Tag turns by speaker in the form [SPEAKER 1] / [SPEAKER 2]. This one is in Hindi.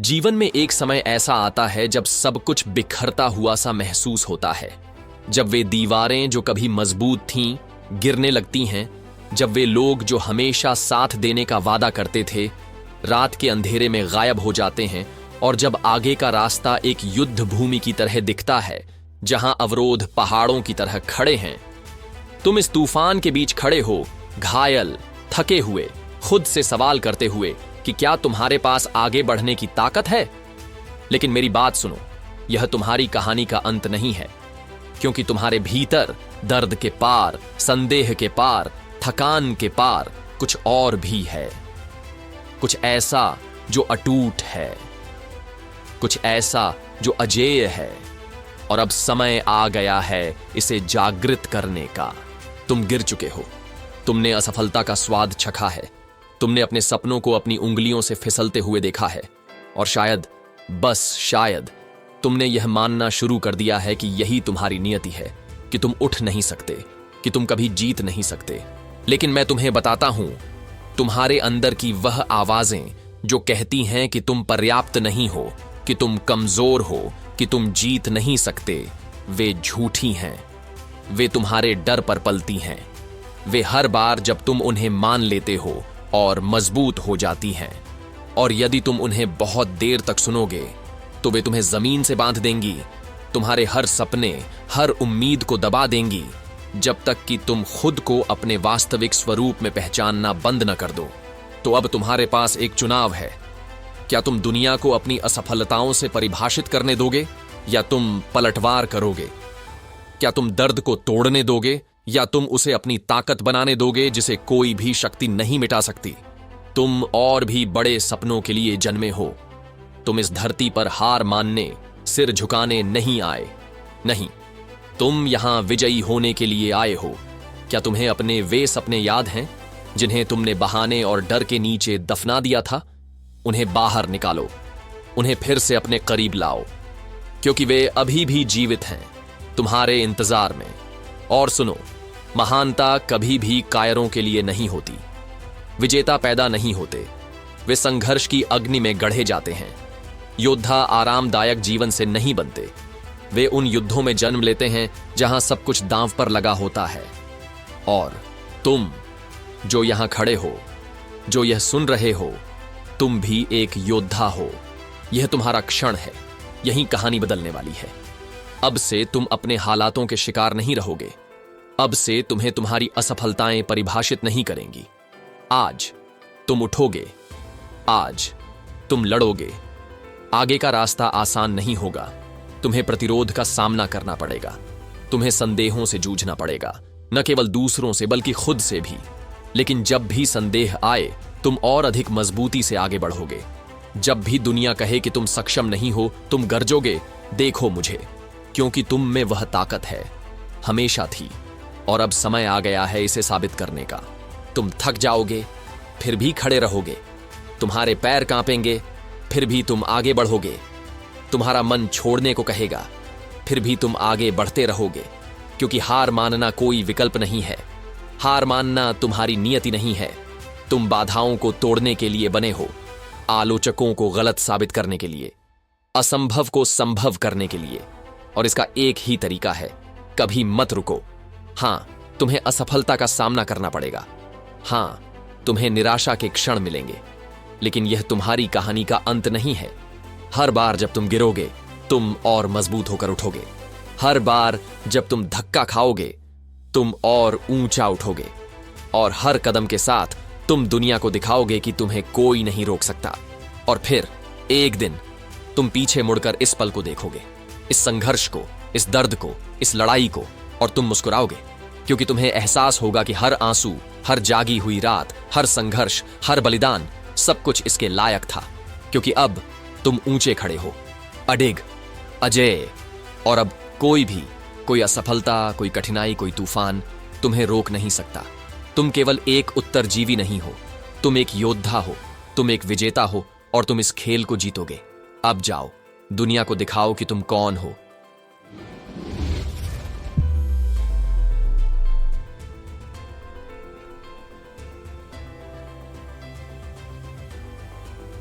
[SPEAKER 1] जीवन में एक समय ऐसा आता है जब सब कुछ बिखरता हुआ सा महसूस होता है, जब वे दीवारें जो कभी मजबूत थीं गिरने लगती हैं, जब वे लोग जो हमेशा साथ देने का वादा करते थे रात के अंधेरे में गायब हो जाते हैं, और जब आगे का रास्ता एक युद्ध भूमि की तरह दिखता है जहां अवरोध पहाड़ों की तरह खड़े हैं। तुम इस तूफान के बीच खड़े हो, घायल, थके हुए, खुद से सवाल करते हुए कि क्या तुम्हारे पास आगे बढ़ने की ताकत है। लेकिन मेरी बात सुनो, यह तुम्हारी कहानी का अंत नहीं है, क्योंकि तुम्हारे भीतर दर्द के पार, संदेह के पार, थकान के पार कुछ और भी है। कुछ ऐसा जो अटूट है, कुछ ऐसा जो अजेय है, और अब समय आ गया है इसे जागृत करने का। तुम गिर चुके हो, तुमने असफलता का स्वाद चखा है, तुमने अपने सपनों को अपनी उंगलियों से फिसलते हुए देखा है, और शायद, बस शायद, तुमने यह मानना शुरू कर दिया है कि यही तुम्हारी नियति है, कि तुम उठ नहीं सकते, कि तुम कभी जीत नहीं सकते। लेकिन मैं तुम्हें बताता हूं, तुम्हारे अंदर की वह आवाजें जो कहती हैं कि तुम पर्याप्त नहीं हो, कि तुम कमजोर हो, कि तुम जीत नहीं सकते, वे झूठी हैं। वे तुम्हारे डर पर पलती हैं। वे हर बार जब तुम उन्हें मान लेते हो और मजबूत हो जाती हैं, और यदि तुम उन्हें बहुत देर तक सुनोगे तो वे तुम्हें जमीन से बांध देंगी, तुम्हारे हर सपने, हर उम्मीद को दबा देंगी, जब तक कि तुम खुद को अपने वास्तविक स्वरूप में पहचानना बंद न कर दो। तो अब तुम्हारे पास एक चुनाव है। क्या तुम दुनिया को अपनी असफलताओं से परिभाषित करने दोगे, या तुम पलटवार करोगे? क्या तुम दर्द को तोड़ने दोगे, या तुम उसे अपनी ताकत बनाने दोगे जिसे कोई भी शक्ति नहीं मिटा सकती? तुम और भी बड़े सपनों के लिए जन्मे हो। तुम इस धरती पर हार मानने, सिर झुकाने नहीं आए। नहीं, तुम यहां विजयी होने के लिए आए हो। क्या तुम्हें अपने वे सपने याद हैं जिन्हें तुमने बहाने और डर के नीचे दफना दिया था? उन्हें बाहर निकालो, उन्हें फिर से अपने करीब लाओ, क्योंकि वे अभी भी जीवित हैं, तुम्हारे इंतजार में। और सुनो, महानता कभी भी कायरों के लिए नहीं होती। विजेता पैदा नहीं होते, वे संघर्ष की अग्नि में गढ़े जाते हैं। योद्धा आरामदायक जीवन से नहीं बनते, वे उन युद्धों में जन्म लेते हैं जहां सब कुछ दांव पर लगा होता है। और तुम जो यहां खड़े हो, जो यह सुन रहे हो, तुम भी एक योद्धा हो। यह तुम्हारा क्षण है, यही कहानी बदलने वाली है। अब से तुम अपने हालातों के शिकार नहीं रहोगे। अब से तुम्हें तुम्हारी असफलताएं परिभाषित नहीं करेंगी। आज तुम उठोगे, आज तुम लड़ोगे। आगे का रास्ता आसान नहीं होगा, तुम्हें प्रतिरोध का सामना करना पड़ेगा, तुम्हें संदेहों से जूझना पड़ेगा, न केवल दूसरों से बल्कि खुद से भी। लेकिन जब भी संदेह आए, तुम और अधिक मजबूती से आगे बढ़ोगे। जब भी दुनिया कहे कि तुम सक्षम नहीं हो, तुम गरजोगे, देखो मुझे, क्योंकि तुम में वह ताकत है, हमेशा थी, और अब समय आ गया है इसे साबित करने का। तुम थक जाओगे, फिर भी खड़े रहोगे, तुम्हारे पैर कांपेंगे, फिर भी तुम आगे बढ़ोगे, तुम्हारा मन छोड़ने को कहेगा, फिर भी तुम आगे बढ़ते रहोगे, क्योंकि हार मानना कोई विकल्प नहीं है। हार मानना तुम्हारी नियति नहीं है। तुम बाधाओं को तोड़ने के लिए बने हो, आलोचकों को गलत साबित करने के लिए, असंभव को संभव करने के लिए। और इसका एक ही तरीका है, कभी मत रुको। हां, तुम्हें असफलता का सामना करना पड़ेगा। हां, तुम्हें निराशा के क्षण मिलेंगे, लेकिन यह तुम्हारी कहानी का अंत नहीं है। हर बार जब तुम गिरोगे, तुम और मजबूत होकर उठोगे। हर बार जब तुम धक्का खाओगे, तुम और ऊंचा उठोगे। और हर कदम के साथ तुम दुनिया को दिखाओगे कि तुम्हें कोई नहीं रोक सकता। और फिर एक दिन तुम पीछे मुड़कर इस पल को देखोगे, इस संघर्ष को, इस दर्द को, इस लड़ाई को, और तुम मुस्कुराओगे, क्योंकि तुम्हें एहसास होगा कि हर आंसू, हर जागी हुई रात, हर संघर्ष, हर बलिदान, सब कुछ इसके लायक था। क्योंकि अब तुम ऊंचे खड़े हो, अडिग, अजेय, और अब कोई असफलता, कोई कठिनाई, कोई तूफान तुम्हें रोक नहीं सकता। तुम केवल एक उत्तरजीवी नहीं हो, तुम एक योद्धा हो, तुम एक विजेता हो, और तुम इस खेल को जीतोगे। अब जाओ, दुनिया को दिखाओ कि तुम कौन हो।